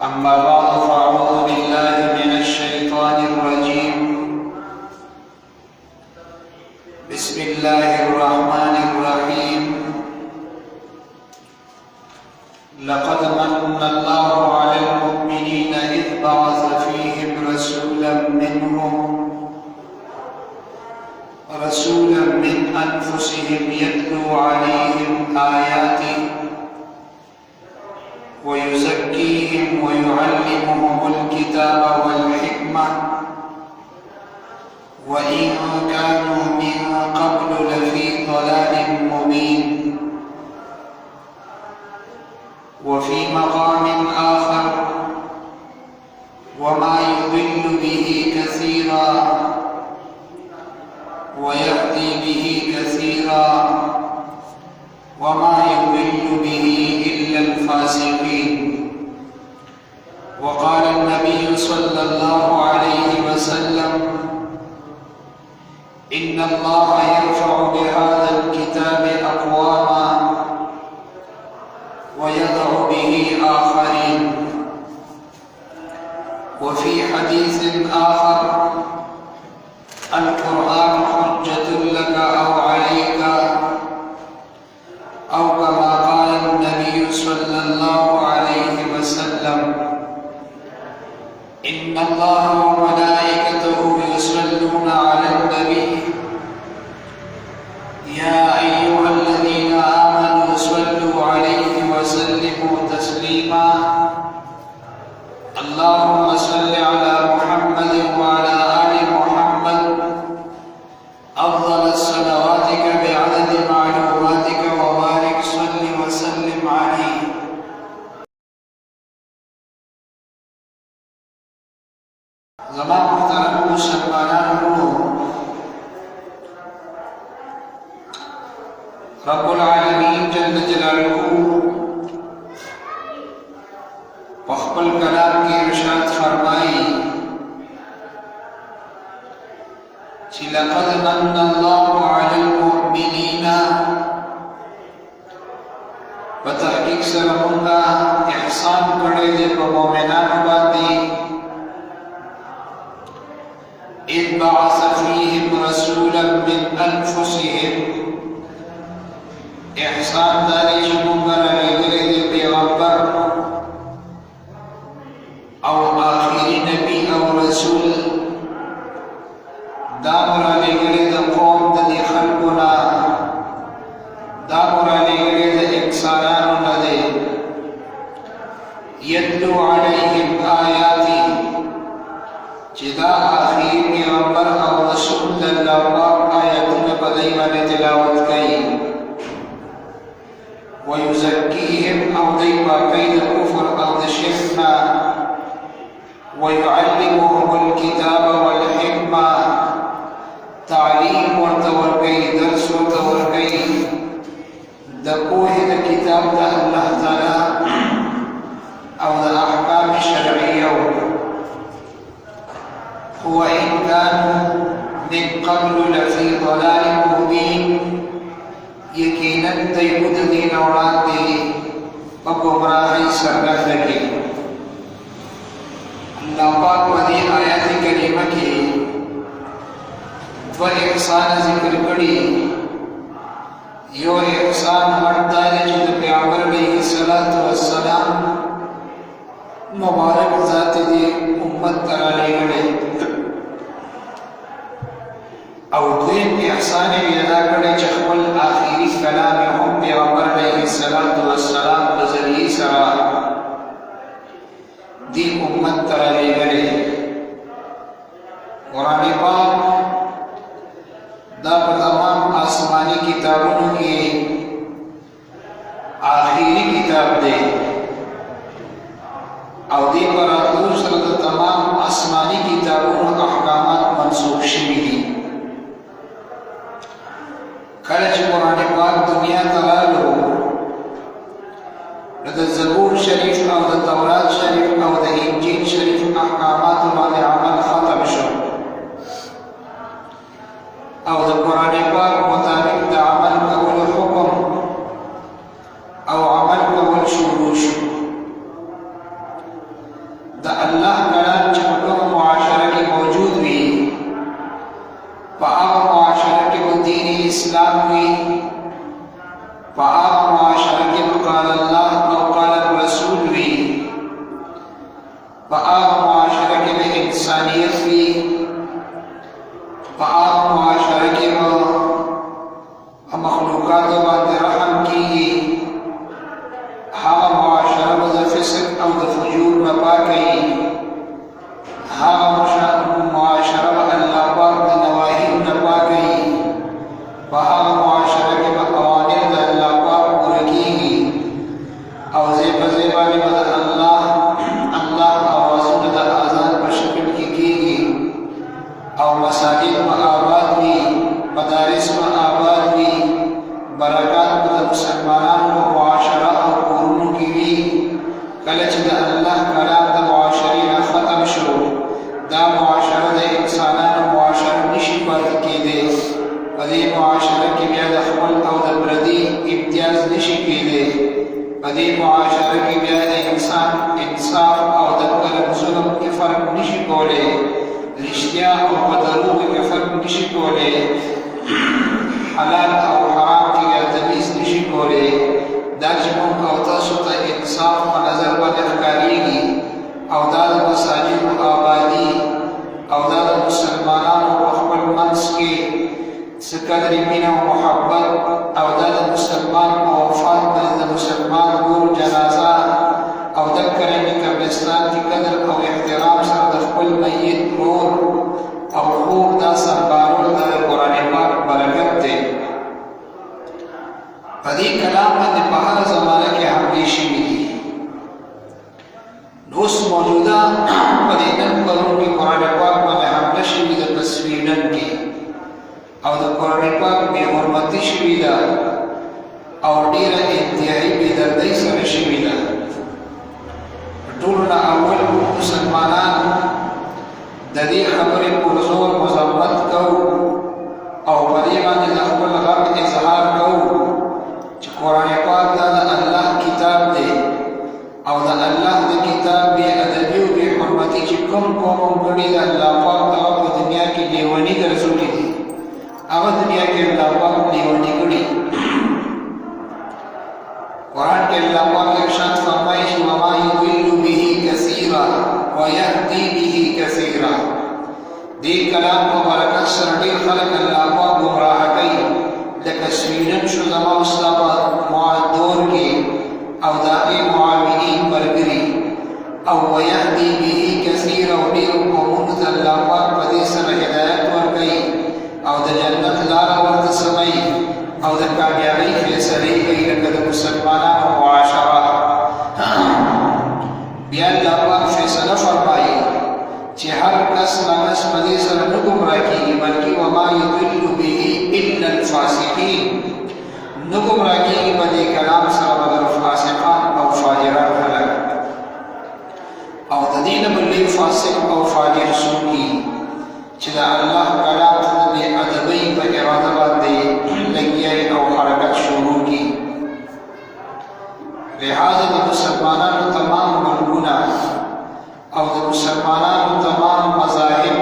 أما بعد فأعوذ بالله من الشيطان الرجيم. بسم الله الرحمن الرحيم. لقد من الله على المؤمنين إذ بعث فيهم رسولا من أنفسهم يتلو عليهم آياته ويزكيهم ويعلمهم الكتاب والحكمة وإن كانوا من قبل لفي ضلال مبين. وفي مقام آخر: وما يضل به كثيرا ويهدي به كثيرا وما يضل به إلا الفاسقين. وقال النبي صلى الله عليه وسلم: إن الله يرفع بهذا الكتاب أقواما ويضع به آخرين. وفي حديث آخر: القرآن حجة لك أو عليك، أو كما قال النبي صلى الله عليه وسلم: إن الله وملائكته يصلون على النبي يا أيها الذين آمنوا صلوا عليه وسلموا تسليما. اللهم صل على محمد وعلى آل محمد أفضل صلواتك بعدد معلوماتك وبارك صل وسلم عليه. زمان محترم مسلمانانو، رب العالمین جل جلالہ پخپل کلام کی ارشاد فرمائی کہ لقد من اللہ علی المؤمنین، بتحقیق سرمونگا احسان کڑے دے پا مومنان باندی، اذ بعث فیہم رسولا من انفسہم، احسان داری شمونگا رلیگلے دے پیغمبر او آخری نبی او رسول دامرا لگلے دا قوم دا دی خلقنا، دامرا لگلے دا انسانانو دے، یدلو علیہم آیاتی، جدا آخری پیغمبر او رسول اللہ پاک آیتون بدیمان تلاوت کئی، ويزكيهم أو ضيبا كيد كفر أو شركنا، ويعلمهم الكتاب والحكمة، تعليم وتوركي درس وتوركي دقوه الكتاب ده الله تعالى أو ده أحكام الشرعية. وإن كانوا من قبل لفي ضلال مبين، یقیناً تیمود دین اولاد دی گمراہی سرگرد کی. اللہ پاک ودی آیات کریمہ کی دو احسان ذکر کری. یو احسان مرد ہے جد پیغمبر علیہ السلام مبارک ذات دی امت ترالے گڑے، او دویم احسان بیادا کڑے چخبل آخری کلام ہم پیغمبر علیہ السلام بذریعی سرا دی امت ترالے گڑے. قرآن پاک دا تمام آسمانی کتابوں کی آخری کتاب دے، او دی پر دوسر تمام آسمانی کتابوں احکامات منسوخ شوی دی. کلچ قرآن پاک دنیا تلالو دا زبور شریف او دا تورات شریف او دا انجیل شریف احکامات مال عمل ختم شو، او دا قرآن پاک مطابق دا عمل قول حکم او عمل قول شروع فآغا معاشرة کې به انسانیت وي، فآغا معاشرة کې به مخلوقاتو باندې رحم کیږي، هغه معاشره به د فسق او د فجور نه پاکه وي، هغه معاشره به الله پاک د نواهیو نه پاکه وي، په هغه معاشره کې به اوامر د الله پاک پوره کیږي او ځای په ځای باندې به د الله اوازونه د اذان په شکل کې کیږي او مساجد به آباد وي، مدارس به آباد وي، برکات به د مسلمانانو په معاشره او کورونو کې وي. کله چې د الله کلام د معاشرې نه ختم شو، دا معاشره د انسانانو معاشره نشي پاتې کېدی، په دې معاشره کې بیا د خپل او د پردي امتیاز نشي کېدی، په دې معاشره کې بیا د انسان انصاف او د کرم ظلم کې فرق نشي کولی، رښتیا او په دروغو کې فرق نشي کولی، حلال او حرام کې بیا تمیز نشي کولی. دا چې موږ او تاسو ته انصاف په نظر باندې ښکارېږي او دا د مساجدو آبادي او دا د مسلمانانو په خپل منځ کې څه قدر مینه او محبت او دا د مسلمان په وفات باندې د مسلمان ورور جنازه او د کرنې قبرستان کې قدر او احترام سره د خپل میت ورور او خور دا سمبالول د قرآن پاک برکت دی. په دې کلام باندې په هر زمانه کې حملې شوي دي. اوس موجوده په دې نن پرون کې قرآن پاک باندې حمله شوې ده په سویډن کې او د قرآن پاک بې حرمتي شوې ده او ډېره انتهایي بې دردۍ سره شوې ده. ټولو نه اول مسلمانان د دې خبرې پر زور مذمت کوو او په دې باندې د خپل غم اظهار کوو چې قرآن پاک دا د الله کتاب دی او د الله د کتاب بې ادبي او بې حرمتي چې کوم کړي د الله پاک هغه په دنیا کې لیوني ګرځولي دي، هغه دنیا کې الله پاک لیوني کړي. قرآن کې الله پاک ارشاد فرمایي چې وما یضل به کثیرا ویهدي به کثیرا. دې کلام په برکت سره ډېر خلک الله پاک ګمراه کوي، لکه سویډن شو زما ستا په دور کې او د هغې معاونین ملګري او ویهدي به کثیرا او ډېرو قومونو ته الله پاک په دې سره هدایت ورکوي او د جنت لاره ورته سموي او د کامیابۍ فیصلې کوي لکه د مسلمانانو معاشره. بیا الله پاک فیصله فرمایي چې هر کس نفس په دې سره نه ګمراه کېږي بلکې وما یضل به الا الفاسقین، نه ګمراه کېږي په دې کلام سره مګر فاسقان او فاجران خلک. او د دې نه بل لوی فاسق او فاجر څوک دي چې د الله کلام ته د بې ادبۍ په اراده باندې لګیا او حرکت شروع کړي. لہذا د مسلمانانو تمام ملکونه او د مسلمانانو تمام مذاهب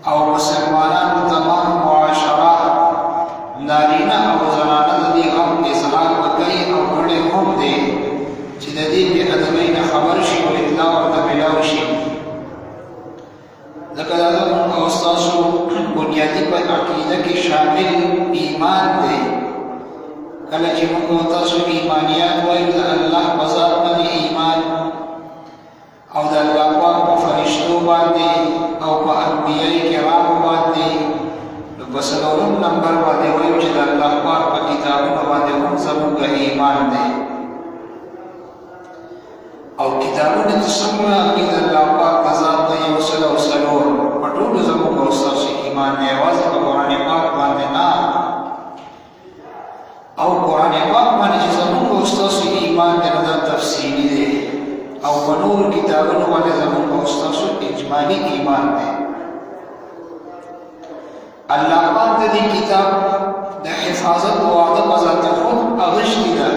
او مسلمانانو تمام معاشره نارینه او زنانه د دې غم اظهار وکړي او کړی هم دی چې د دې بې ادبۍ نه خبر شي او اطلاع ورته میلاو شي. ځکه دا زموږ او ستاسو بنیادي په عقیده کې شامل ایمان دی. کله چې موږ او تاسو ایمانیات وایو د الله په ذات باندې ایمان او د الله پاک په فرشتو باندې او په انبیای کرامو باندې، نو په څلورم نمبر باندې وایو چې د الله پاک په کتابونو باندې هم زموږ ایمان دی. او کتابونه چې څومره عقیده د الله پاک د ذات نه یو سل او څلور په ټولو زموږ او ستاسو ایمان دی، یوازې په قرآن پاک باندې نه. او قرآن پاک باندې چې زموږ او ستاسو ایمان دی نو دا تفصیلي دی او په نورو کتابونو باندې زموږ او ستاسو اجمالي ایمان دی. الله پاک د دې کتاب د حفاظت وعده په ذات خود اغشتې ده.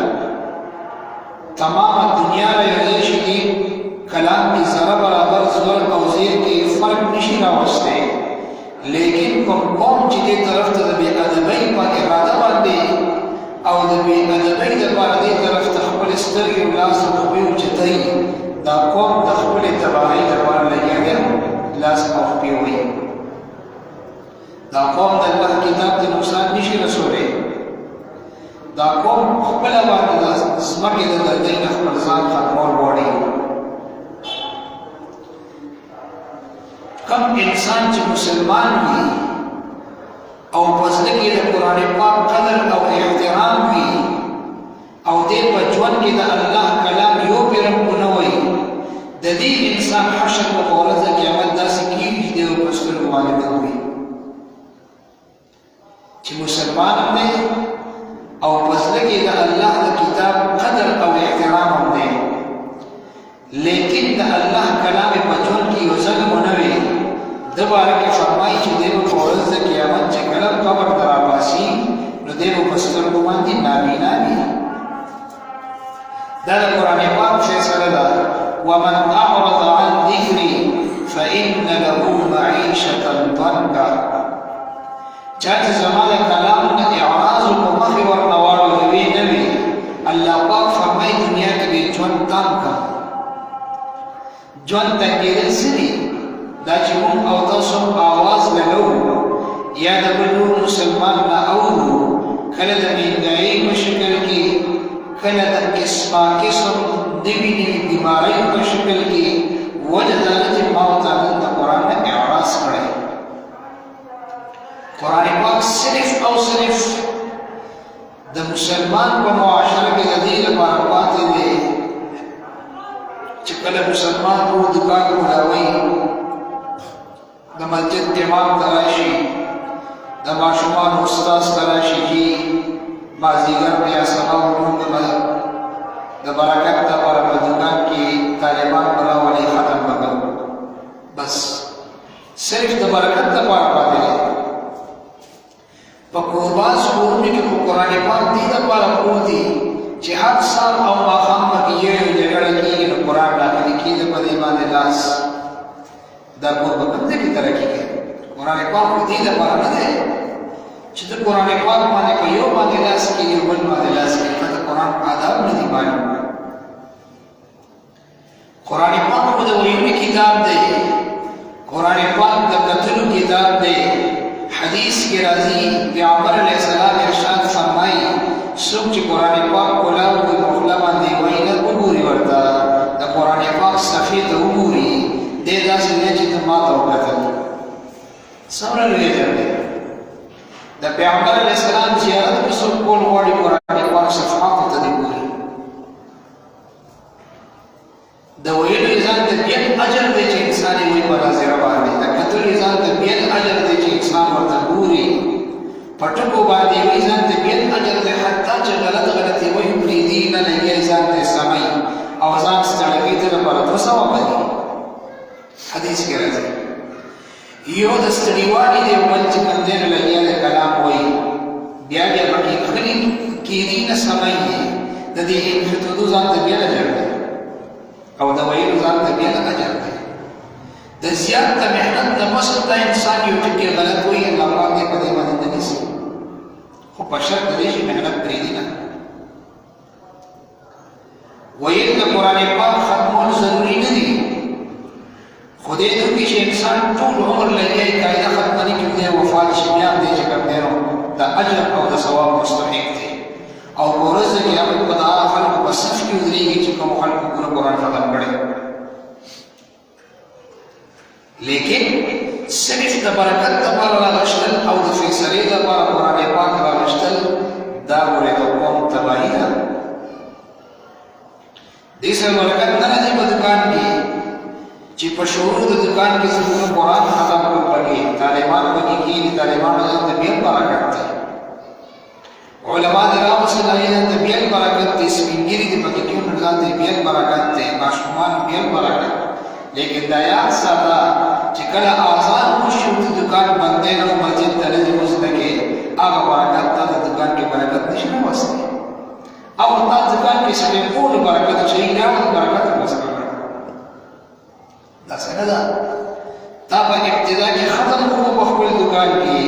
تمام دنیا را یوځای شي دي کلام کې ذره برابر زور او زیر کې فرق نشي راوستی، لیکن کوم قوم چې دې طرف ته د بې ادبۍ په اراده باندې او د بې ادبۍ دپاره دې طرف ته خپل سترګې او لاس او خوی اوچتوي، دا قوم د خپلې کم انسان چې مسلمان وي او پزړه کې د قرآن پاک قدر او احترام وي او دې په ژوند کې د الله کلام یو پیرم ونه وي د دې انسان حشر په ورځ قیامت داسې کېږي چې د په سترګو باندې وي چې مسلمان دی او پزړه کې د الله د کتاب قدر او احترام هم دی لیکن د الله کلام په ژوند کې یو ځل ونه وي د باره کې فرمایي چې دی په ورځ د قیامت چې کله قبر ته راباسي نو دی په سترګو باندې نابینا وي دا د قرآن پاک فیصله ده ومن اعرض عن ذکري فإن له معيشة ضنكا چا چې زما د کلام نه اعراض په مخې ورنه واړوي نه وي الله پاک فرمایي دنیا کې به ژوند تنګ کا ژوند تنګېدل څه دي دا چې موږ او تاسو آواز لګو یا د بل مسلمان نه اورو کله د مهنګایۍ په شکل کې کله د قسم نوي نوي بیماریو په شکل کې وجه دا ده چې ما ورته د قرآن نه اعراض کړی قرآن پاک صرف او صرف د مسلمان په معاشره کې د دې لپاره پاتې دی چې کله مسلمان په دکان ولاوي د مسجد امام ته راشي د ماشومان استاد ته راشي چې مازدیګر بیا سبا ومنځ د برکت لپاره په دکان کې طالبان راولي ختم وکړ بس صرف د برکت لپاره پاتې دی په قربان سکورونو کې په قرآن پاک دې لپاره پروت دي چې هر سال او ماښام پکې یو جګړه کېږي نو قرآن داخلي کېږي په دې باندې لاس دا کور به کوم ځای کې ترقي کوي قرآن پاک دې لپاره نه دی چې د قرآن پاک باندې په یو باندې لاس کېږي او بل باندې لاس کېږي د قرآن آداب نه دي معلوم قرآن پاک خو د ویلو کتاب دی قرآن پاک د کتلو کتاب دی حدیث کی راضی پیغمبر علیہ السلام ارشاد فرمائی څوک چې قرآن پاک کولاو کوي مخله باندې وایي نه وګوري ورته د قرآن پاک صفحې ته وګوري دې داسې دی چې ته ما ته وکتل څومره لوی ځای دی د پیغمبر علیہ السلام زیارت په څوک کول غواړي قرآن پاک صفحاتو ته دې ګوري د ویلو ځان ته بیا اجر دی چې انسان یې وایي په ناظره باندې د کتلو ځان ته بیا اجر دی چې انسان ورته ګوري په ټکو باندې وایي ځان ته بیا اجر دی حتی چې غلطې وایي پرېږدي نه لګي ځان ته سموي او ځان ستړی کوي ته لپاره 2 ثوابه دي حدیث کې راځي یو د ستړیوالي دی بل چې کوم دی لګیا د کلام وایي بیا پکې خلي کېدي نه سموي د دې انحطاطو ځان ته بیا اجر دی او د ویلو ځان ته بیا اجر دی د زیات د محنت د مشق ته انسان یو ټکي غلط وایي الله پاک دې په دې باندې نه نیسي خو په شرط دی چې محنت پرېږدي نه ویل د قرآن پاک ختمول ضروري نه دي خو دې ته وکړي چې انسان ټول عمر لګیایي قاعده ختمه نه کړي دی وفات شي بیا هم دی چې کوم دی نو د اجر او د ثواب مستحق دی او په ورځ د قیامت په دغه خلکو په صف کې ودرېږي چې کوم خلکو پوره قرآن ختم کړی لیکن صرف د برکت لپاره راغشتل او د فیصلې لپاره قرآن پاک راغشتل دا ګورې د قوم تباهي ده دې سره برکت نه راځي په دکان کې چې په شعور د دکان کې څومره قرآن ختم کړو پکې طالبان پکې کېږي طالبانو ځان ته بیا برکت دی علماء دې راوستل هغې ځان ته بیا برکت دی سپینګیري دې پکې کېږي ځان ته بیا برکت دی ماشومان بیا برکت لیکن دا یاد ساته چې کله آزان وشي او د دکان بندې نو مسجد ته نه ځي اوس لکې هغه برکت تا د دکان کې برکت نشي راوستی او تا دکان کې سړی ټول برکت شي نه برکت راوستی دا څنګه ده تا په ابتدا کې ختم کړو په خپل دکان کې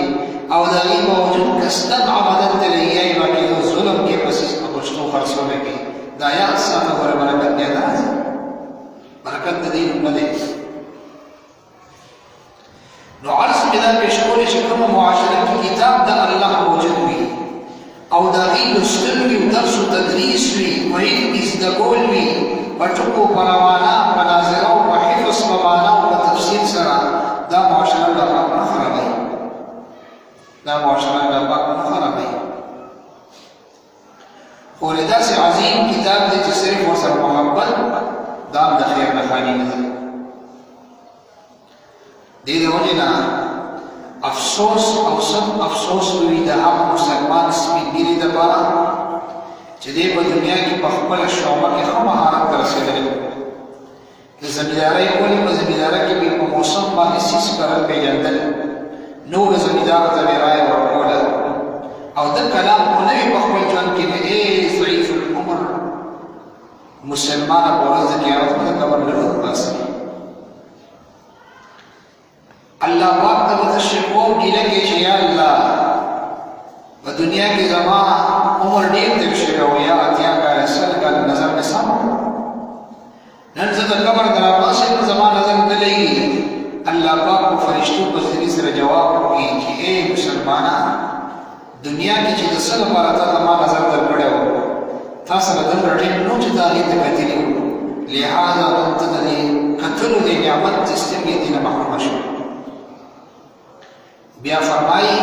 او د هغې باوجود کسدن عبادت ته لګیایي باقي د ظلم کې پسې په پښتو خرڅونه کې دا یاد ساته ګوره برکت بیا دا راځي برکت د دې نه دی نو عرض مې دا پېښ کولی چې کومه معاشره کې کتاب د الله موجود وي او د هغې لوستل وي او درس و تدریس وي ویل زده کول وي په ټکو په روانه په ناظره او په حفظ په معنا او په تفصیل سره دا دا د خیر نه خالي نه ده. دې د وجې نه افسوس او سب افسوس وي د هغه مسلمان سپینګیري دپاره چې دی په دنیا کې په خپله شعبه کې ښه مهارت ته رسېدلی د زمیندارۍ ولې په زمینداره کې به په موسم باندې سیس کرل پېژندل نورو زمیندارو ته به رایه ورکوله او د کلام خو نه وي په خپل ژوند کې د ای ضعیف العمر مسلمانه په ورځ د قیامت په د قبر نه باسي. الله پاک ته به زه شکوه او ګیله کې چې یا الله په دنیا کې زما عمر ډېر تېر شوی او یا اتیا کاله سل کاله نظر مې سم نن زه د قبر نه راپاڅېږم زما نظر نه لګېږي. الله پاک په فرشتو په ذریعې سره جواب ورکوي چې ای مسلمانه دنیا کې چې د څه لپاره تا زما نظر درکړی و تا سره دومره ټیم نو چې تا هغې ته کتلي وو لهذا ته د دې کتلو د نعمت چې سترګې دې نه محرومه شوې. بیا فرمایي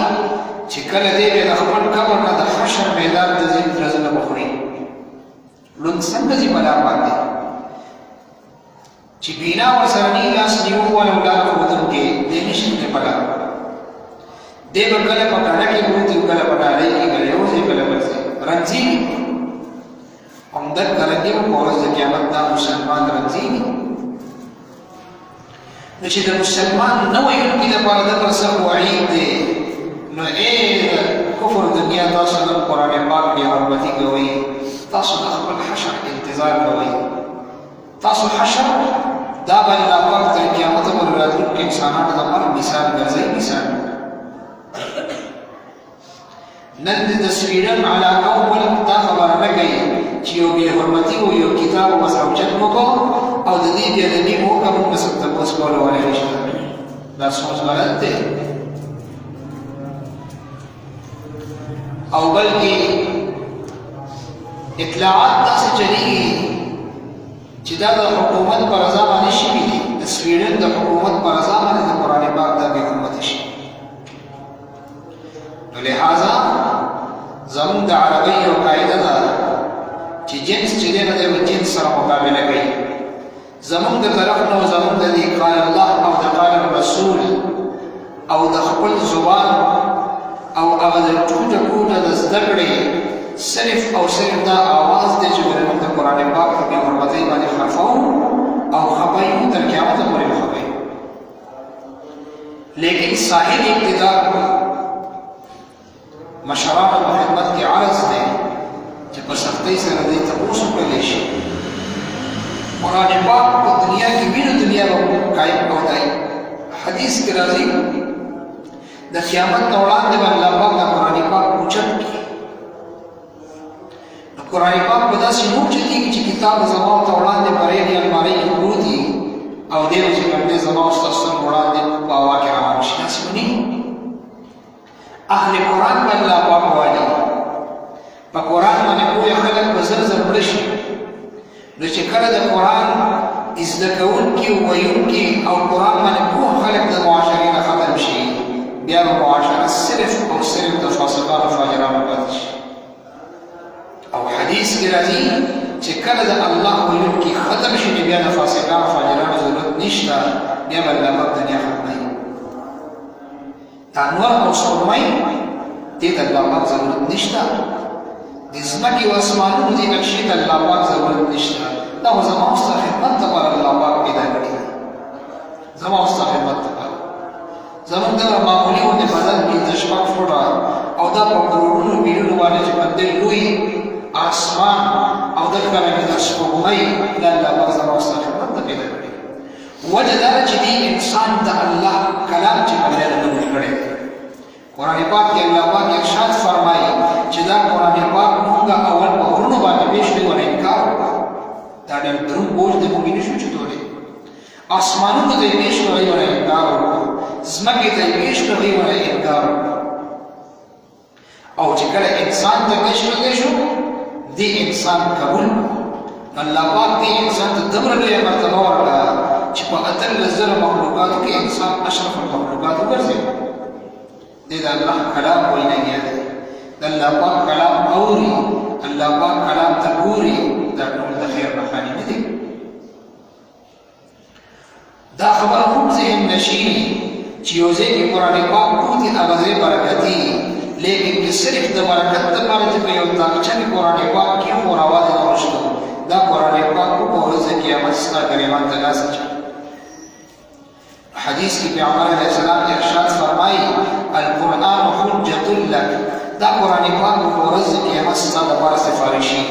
چې کله دی بیا د خپل قبر نه د حشر میدان ته ځي درزونه به خوري لوند څنګه ځي په لار باندې چې بینا ورسره نی لاس نیو والا ولاړ ښودونکی دی نه شي په لار دی به کله په ګاډه کې پروت وي کله په ډالۍ کې کله یو ځای کله بل ځای رنځېږي همدغه رنځي به په ورځ د قیامت دا مسلمان رنځېږي. نو چې د مسلمان نه ویونکي دپاره دغه څه وعید دی نو ای د کفر دنیا تاسو د قرآن پاک بې حرمتي کوئ تاسو د خپل حشر انتظار کوئ. تاسو حشر دا به الله پاک تر قیامته پورې راتلونکي انسانانو دپاره مثال ګرځوي مثال. نن د سویډن علاقه ول دا خبره نه کوي چې یو بې حرمتي و یو کتاب بس اوچت وکړو او د دې بیا د نیم وکړه موږ به څوک تپوس کولولی نه شي. دا سوچ غلط دی. او بلکې اطلاعات داسې چلېږي چې دا د حکومت په رضا باندې شوي دي د سویډن د حکومت په رضا باندې د قرآن پاک دا بې حرمتي شي. نو لہذا زموږ د عربۍ یو قاعده ده چې جنس چې دی نو دی به جنس سره مقابله کوي. زموږ د طرف نه زموږ د دې قال الله او د قال الرسول او د خپل زبان او هغه د ټوټه ټوټه د زده کړې صرف او صرف دا آواز دی چې موږ د قرآن پاک په بې حرمتۍ باندې خفوو او خفه یو تر قیامته پورې به خفه یو. لیکن صاحب اقتدار مشرانو په خدمت کې عرض دی چې په سختۍ سره دوی تپوس وکړلی شي. قرآن پاک په دنیا کې وینو دنیا به قایم او دی. حدیث کې راځي د قیامت نه وړاندې به الله پاک د قرآن پاک اوچت کړي. نو قرآن پاک به داسې نور اوچتېږي چې کتاب زما ورته وړاندې په ریډي المارۍ کې پروت وي او دی به چې کوم دی زما او ستاسو سره وړاندې په هوا کې روان شي. داسې به نه اهل قرآن به الله پاک والي په قرآن باندې پوهه خلک به زر زر مړه شي. نو چې کله د قرآن زده کوونکي ویونکي او قرآن باندې پوه خلک د معاشرې نه ختم شي بیا به معاشره صرف او صرف د فاسقانو فاجرانو پاتې شي. او حدیث کې راځي چې کله د الله ویونکي ختم شي نو بیا د فاسقانو فاجرانو ضرورت نشته بیا به الله پاک دنیا ختموي. انوار او سپوږمۍ دې ته الله پاک ضرورت نشته. د ځمکې او اسمانونو دې نقشې ته الله پاک ضرورت نشته. دا خو زما او ستا خدمت دپاره الله پاک پیدا کړي دي. زما او ستا خدمت دپاره زموږ دغه معمولي غوندې بدن پنځه شپږ فوټه او دا په کروڑونو میلیونو باندې چې باندې لوی آسمان او دغه رنګې د سپوږمۍ دا الله پاک زما او ستا خدمت ته پیدا کړي. وجه دا چې دې انسان د الله کلام چې په ځای نه کړی قرآن پاک کې الله پاک ارشاد فرمایي چې دا قرآن پاک موږ اول په غرونو باندې پیش کړی ونه انکار وکړه. دا ډېر دروند بوج دی موږ یې نشو چتولی. آسمانونو ته یې پیش کړی ونه انکار وکړو ځمکې ته یې پیش کړی ونه انکار وکړو. او چې کله انسان ته پیش کړی شو دې انسان قبول الله پاک دې انسان ته دومره لویه مرتبه ورکړه چې په 18,000 مخلوقاتو کې انسان اشرف المخلوقات وګرځېد. دې د الله کلام وینه دی د الله پاک کلام اوري الله پاک کلام ته ګوري دا ټول د خیر نه خالي نه دي. دا خبر هم ذهن نشی چیوزے کی قرآن پاک بہتی اغزے برکتی لیکن کہ صرف دا برکت دا بارتی پہ یوتا چنی قرآن پاک کیوں مراواد نوشتو دا قرآن پاک کو بہرز قیامت ستا کریمان تگا سچا حدیث کی پیغمبر علیہ السلام نے ارشاد فرمائی القرآن حجت لک دا قرآن پاک کو بہرز قیامت ستا دا بار سفارشی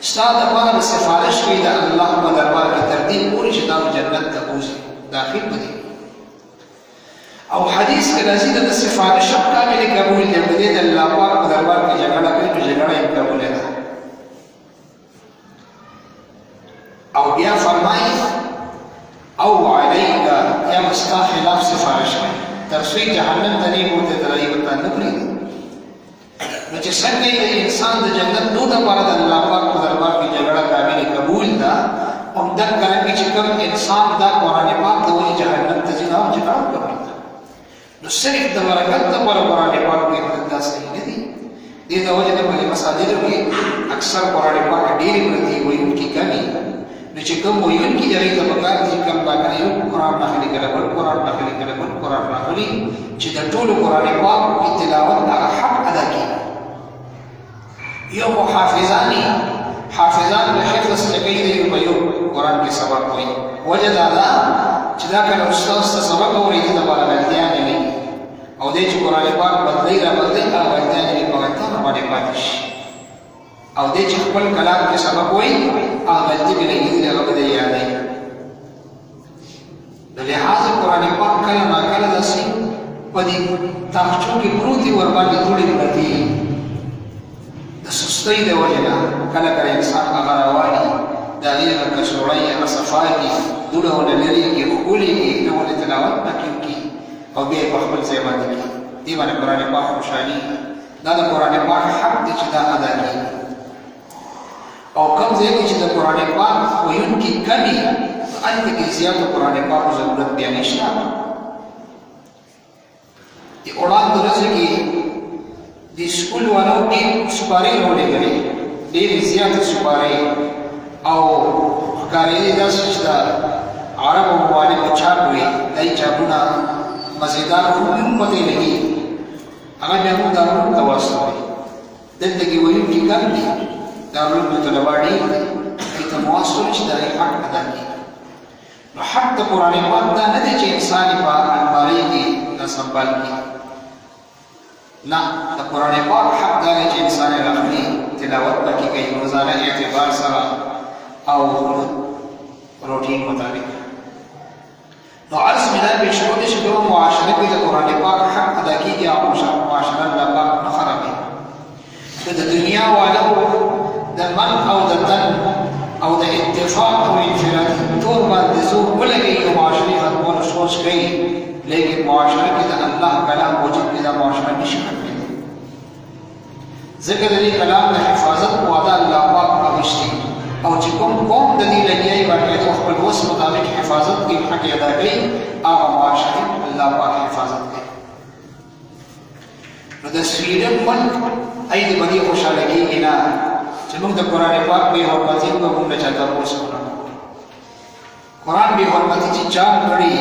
ستا دا بار سفارش کی دا اللہ و دربار کی تردیب پوری شدام جنت تقوزی داخل بدی او حدیث کے لذید دا سفارشت کامل قبول دے بدید اللہ پاک و دربار کی جگڑا کری تو جگڑا ہی قبول ہے او بیا فرمائی او علیکا یا مستا خلاف سفارش میں ترسوی جہنم تنی بولتے ترائی بتا نبری دی نوچے سنگئی دے انسان دا جنت دو دا پارد اللہ پاک و دربار کی جگڑا کامل قبول دا ام دک کرنگی چکم انسان دا قرآن پاک دا وہی جہنم تزینا ہم جگڑا قبول دا نو صرف دا برکت دا پر قرآن پاک کی ابتدا صحیح ندی دی دا وجہ دا بلی مساجدوں کی اکثر قرآن پاک دیری پرتی وہی ان کی کمی نوچے کم وہی ان کی جگہ دا بکار دی کم باکنی قرآن نخلی کربل قرآن نخلی کربل قرآن نخلی چی دا طول قرآن پاک کی تلاوت دا حق ادا کی یو حافظانی حافظان بحفظ لکی دی بیو قرآن کی سبق ہوئی وجہ دادا چدا کل استاذ تا سبق ہو رہی تھی دبارا غلطیاں نہیں او دے چی قرآن پاک بدلی را بدلی آ غلطیاں نہیں پاکتا ہمارے پاتش او دے چی خپل کلام کی سبق ہوئی آ غلطی بھی لگی دی لگا بدے یاد آئی لحاظ قرآن پاک کلا نا کلا دسی پدی تاخچوں کی پروتی وربانی توڑی بڑھتی دا سستی دا وجنا کلا کلا انسان اگر آوالی دا غیر کسوڑائی اگر صفائی کی دولا ہونا لری کی خولی کی نوالی تلاوت نکیو کی او بے بخبل زیبانی کی دیوان قرآن پاک خوشانی دا قرآن پاک حق دی چی دا ادا کی او کم زیدی چی دا قرآن پاک ویون کی کمی انت کی زیادہ قرآن پاک ضرورت بیانشنا دی اولاد درزی کی دی سکول والوں کی سپاری روڑے گئے دیر زیادہ سپاری او کاری دا سجدہ عرب و موالے کو چھاپ ہوئی دائی چاپونا مزیدار خوبیوں پتے لگی اگر میں ہوں دارون تواسط ہوئی زندگی وہی کی کم دی دارون میں طلباڑی ایتا مواصل چدائی حق ادا کی حق دا قرآن پاک دا ندے چے انسانی پا انباری کی نہ سنبال کی نا دا قرآن پاک حق دا ندے چے انسانی رخلی تلاوت باکی کئی روزانہ اعتبار سرا او روٹین مطابق نو عرض ملا پیشنودی شکل معاشرے کی دا قرآن پاک حق ادا کی گیا معاشرہ اللہ پاک نخرمی دا دنیا والو دا من او دا تن او دا اتفاق او انفراد طور باندې زور ولګي او معاشري خلقونه سوچ کوي لیکن معاشره کې د الله کلام موجود دی دا معاشره نشي کېدای ذکر دی کلام د حفاظت او ادا الله پاک پوښتي او چې کوم د دې لګیای ورته خپل وس مطابق حفاظت کوي حق ادا کوي هغه معاشره الله پاک حفاظت کوي نو د سویډن ملک اې د باندې خوشاله کېږي نه چې موږ د قرآن پاک به حرمتي کو موږ نه چاته پوښتنه قرآن به حرمتي چې چاپ کړي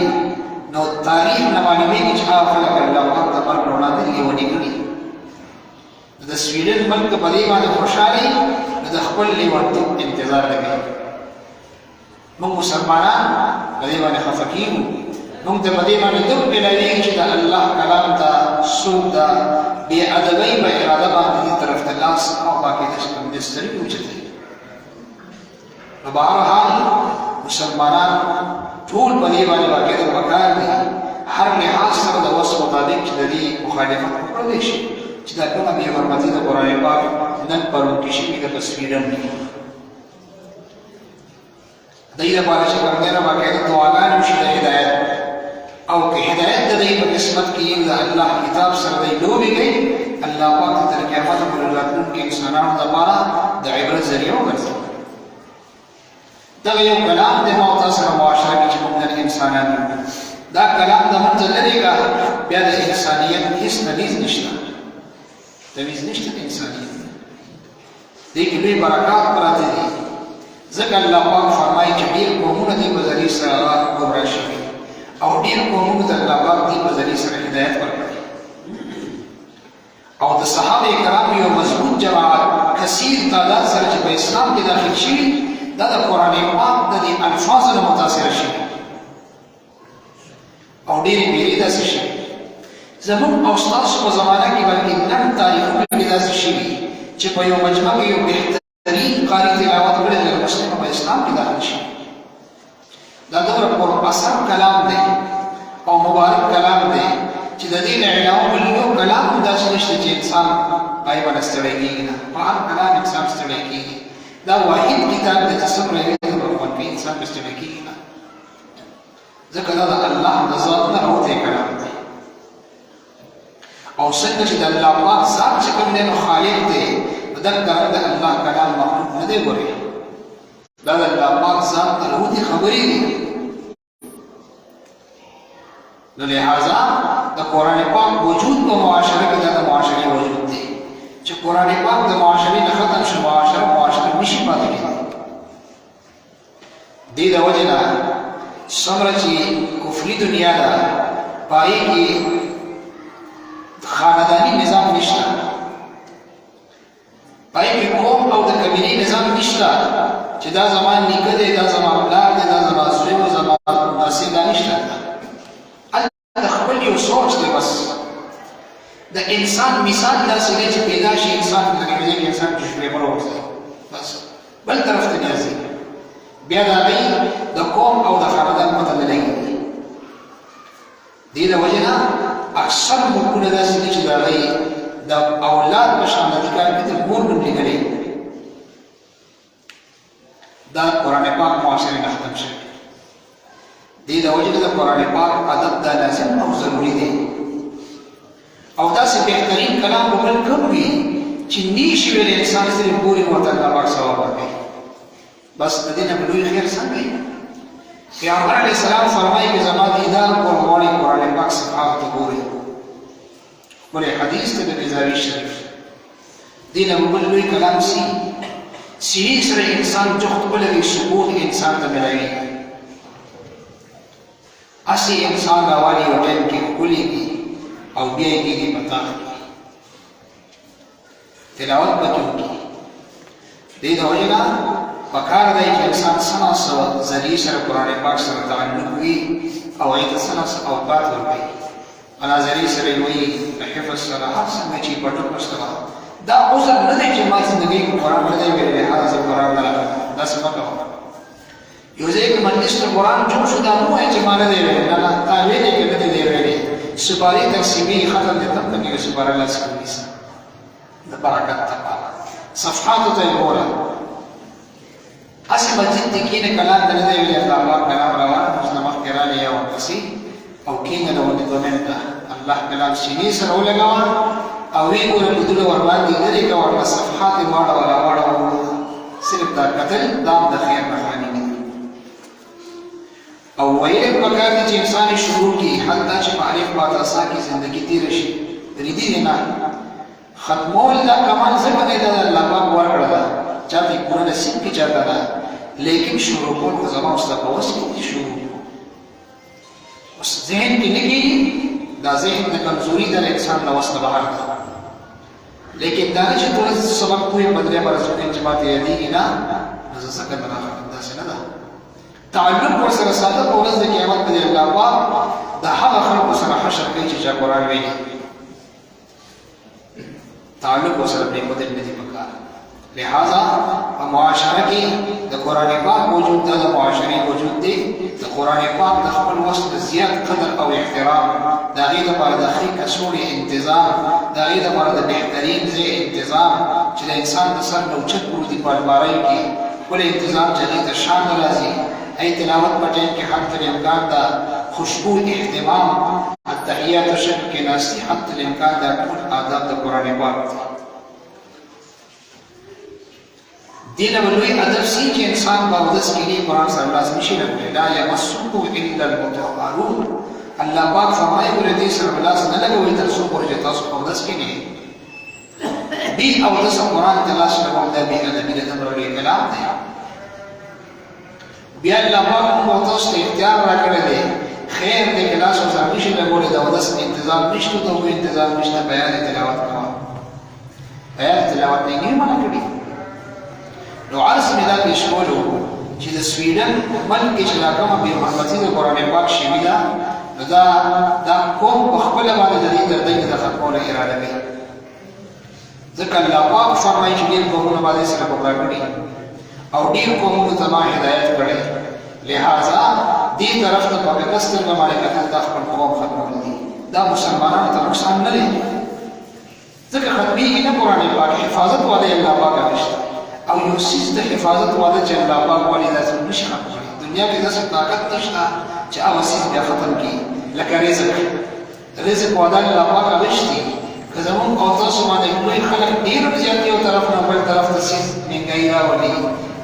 نو تاریخ نه معلومیږي چې هغه خلک الله پاک د مرګ وړاندې لیونی کړي د سویډن ملک په دې باندې خوشالي د خپل لیونتوب انتظار کوي موږ مسلمانان په دې باندې خفه کیږو موږ د دې باندې دوه بلایي چې د الله کلام ته سود ده بے ادبی با اراده باندې طرف ته لاس او باقي د شکم د ستري اوچتي نو بهرحال مسلمانان ټول په دې باندې واقع د پکار دي هر لحاظ سره د وس مطابق چې د دې مخالفت وکړي شي چې دا کومه به حرمتي د قرآن پاک نن پرون کې شي د تصویرن دایره باندې چې ورته واقع د دعاګانو شي د هدایت او کہ ہدایت دے پر قسمت کی اللہ کتاب سر دے لوبی گئی اللہ پاک تر قیامت پر راتن کے انسانوں دوبارہ د عبرت ذریعہ ورسے دا یو کلام دے معتصر معاشرہ کی چمن انسانان دا کلام د منځلری کا بیا د انسانیت هیڅ تمیز نشته تمیز نشته انسانیت دې کې لوی برکات پراته دي ځکه الله پاک فرمایي چې ډیر قومونه دې په ذریعہ سره ګمراه شوي ډېر قومونو ته الله پاک دې په ذریعې سره هدایت ورکړی او د صحابه کرام یو مضبوط جماعت کثیر تعداد سره چې په اسلام کې داخل شوي دا د قرآن پاک د دې الفاظو نه متاثره شوي او ډېرې ډېرې داسې شوي زموږ او ستاسو په زمانه کې بلکې نن تاریخونه کې داسې شوي چې په یو مجمع کې یو بهترین قاري تلاوت کړی د مسلم په اسلام کې داخل شي دا دومره پر اثر کلام دی او مبارک کلام دی چې د دې نه علاوه بل یو کلام داسې نشته چې انسان پای باندې ستړی کېږي نه په هر کلام انسان ستړی کېږي دا واحد کتاب دی چې څومره یې په انسان پې ستړی کېږي نه ځکه دا د الله د ذات نه راوتی کلام دی او څنګه چې د الله پاک ذات چې کوم دی نو خالق دی دغه د الله کلام مخلوق نه دی ګوري دا د الله پاک ذات ته راوتې خبرې دي نو لہذا د قرآن پاک وجود په معاشره کې دا د معاشرې وجود دی چې قرآن پاک د معاشرې نه ختم شي معاشره نشي پاتې کېدی دې د وجې نه څومره چې کفري دنیا ده په هغې کې خانداني نظام نشته پای کې قوم او د قبیلې نظام نشته چې دا زما نیکه دی دا زما پلار دی دا زما زوی و زما داسې دا نشته هلته خپل یو سوچ دی بس د انسان مثال داسې دی چې پیدا شي انسان په دغه ځای کې انسان تشبیه وروسته بس بل طرف ته نه ځي بیا د هغې د قوم او د خاندان پته نه لګي دې د وجې نه اکثر ملکونه داسې دي چې د هغې د اولاد په شان د کار کې د مور نوم لیکلی دا قرآن پاک معاشرې نه ختم شوی دې د وجې د قرآن پاک ادب دا لازم او ضروري دی او داسې بهترین کلام به بل کوم وي چې نشي ویلی انسان صرف ګوري ورته الله پاک ثواب ورکوي بس د دې نه به لوی خیر څنګه وي پیغمبر علیه السلام فرمایي که زما دیدار کول غواړئ قرآن پاک صفحاتو ته ګورئ ولې حدیث ته د نظامي شریف دې نه به بل لوی کلام سینې سره انسان جخت بلوي سکون انسان ته ملوي هسې انسان راوالي یو ټایم کې ښکلېږي او بیا یې کېږي په تاخ کې تلاوت پکې وکړي دې د وجې نه پکار دی چې انسان څه ناڅه ذریعې سره قرآن پاک سره تعلق وي او هغې ته څه ناڅه اوقات ورکوي انا ذریعې سره یې وایي په حفظ سره هر څنګه چې پټو سره دا عذر نه دی چې ما زندګۍ کې قرآن نه دی ویلی لهذا زه قرآن نه راغلم داسې مه کوه یو ځای کې مجلس ته قرآن جوړ شو دا مه وایه چې ما نه دی ویلی نه نه تا ویلی که نه دی ویلی سپارې تقسیمي ختم دی تم ته یو سپاره لاس کې ونیسه د برکت دپاره صفحاتو ته یې ګوره هسې مسجد کې کښېنه کلام ته نه دی ویلی الله پاک کلام روان اوس نه مخکې رالی یا ورپسې او کېنه د ونې 2 منټه الله کلام سینې سره ولګوه او وی ګوره بدونه ورباندې لرې کوه ورته صفحات یې واړوه راواړوه صرف دا کتل دا هم د خیر نښانې دي او ویل یې پکار دي چې انسان یې شروع کړي حتی چې په الف با تا سا کې زندګي تېره شي ریدي دی نه ختمول دا کمال ځکه دی دا د الله پاک ورکړه ده چاته یې پوره نصیب کې چاته ده لیکن شروع کول خو زما اوس ته په وس کې دي شروع اوس ذهن کې نه کېږي دا ذهن د کمزوري ده د انسان له وس نه بهر ده لیکن دا نه چې ټول سبق پوهې په 3 برسونه چې ماته یادېږي نه نو زه څنګه نه راغلم داسې نه ده تعلق ورسره ساته په ورځ د قیامت په دی الله پاک د هغه خلکو سره حشر کوي چې چا قرآن ویلي تعلق ورسره پرېښودل نه دي پکار لہذا په معاشره کې د قرآن پاک وجود ده د معاشرې وجود دی د قرآن پاک د خپل وس د زیات قدر او احترام د هغې دپاره د ښې کڅوړې انتظام د هغې دپاره د بهترین ځای انتظام چې د انسان د سر نه اوچت پروت دي په المارۍ کې ښکلی انتظام چې هغې ته شان راځي ای تلاوت په ټایم کې حتی الامکان ده خوشبو اهتمام التحیات شکل کې ناستي حتی الامکان دا ټول آداب د قرآن پاک دي دین ولوی ادب سی چې انسان باودس کې نه قرآن سره لازم شي نه لا یمسه الا المطهرون الله پاک فرمایي ګوره دې سره لاس نه لګوي تر څو پورې تاسو باودس کې نه دې اودس قرآن تلاش نه کوم دا به ادبي د تمرې کلام دی بیا الله پاک مو تاسو ته اختیار راکړی دی خیر دې کلاس کولې ده او داسې انتظام نشته ته وایي انتظام نشته بیان تلاوت کوه بیان تلاوت نه یې منع کړي نو عرض مې دا پېښ کولو چې د سویډن ملک کې چې دا کومه بې حرمتي د قرآن پاک شوي ده نو دا قوم په خپله باندې د دې ګردۍ د ختمولو اراده کوي ځکه الله پاک فرمایي چې ډېر قومونه باندې سره ګمراه کړي او ډېر قومونو ته ما هدایت کړی لہذا دې طرف ته په کږه سترګه باندې کتل دا خپل قوم ختمول دي دا مسلمانانو ته نقصان نه دی ځکه ختمېږي نه قرآن پاک حفاظت والی الله پاک همیشته او یو څیز د حفاظت والا چې الله پاک والی داسې نشي ختمولی دنیا کې داسې طاقت نشته چې هغه څیز بیا ختم کړي لکه رزق والا الله پاک همیشتي که زمونږ او تاسو باندې لوی خلک ډېر زیات یو طرف نه بل طرف ته څیز مهنګایي راولي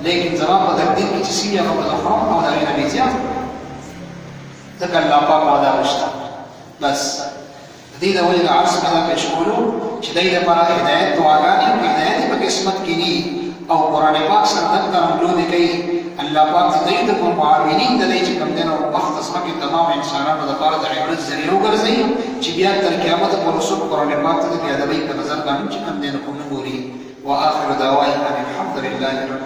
لیکن زما په تقدیر کې چې څه هغه به زه خورم او د هغې نه ډېر زیات ځکه الله پاک وعده نشته بس د دې د وجې د عرض مې دا پېښ کولو چې دی دپاره هدایت دعاګانې او هدایت یې په قسمت کې دي او قرآن پاک سره دلته رملودې کوي الله پاک د دوی د کوم معاونین د دی چې کوم دی نو وخت ځمکې تمام انسانانو دپاره د عبرت ذریعه وګرځوي چې بیا تر قیامته پورې څوک قرآن پاک ته د بېادبۍ په نظر باندې چې کوم دی نو کوم نه ګوري واخر دعوانا الحمد لله رب